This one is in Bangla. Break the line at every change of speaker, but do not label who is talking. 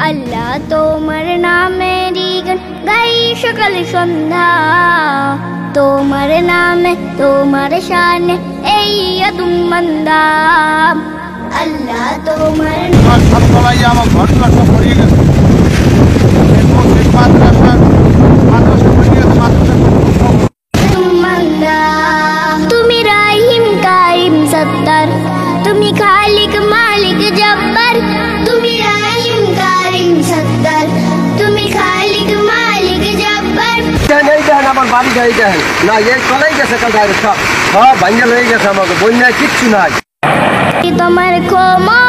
আল্লাহ তোমার নামেরই গান গাই সকাল সন্ধ্যা, তোমার নামে তোমার শানে এই আদম বান্দা। আল্লাহ তোমার
সবসময় আমার ঘটনা সব পড়িয়ে গেছে,
তুমি রাহিম কারিম সত্তার, তুমি খালিক মালিক জব্বার। তুমি রাহিম কারিম সত্তার, তুমি খালিক মালিক জব্বার।
আমার বাড়ি গাড়ি দেখেন না, এই চলেই গেছে সব ভাঙ্গেল হয়ে গেছে, আমাকে বন্যায় কিচ্ছু নাই।
তোমার ক্ষমা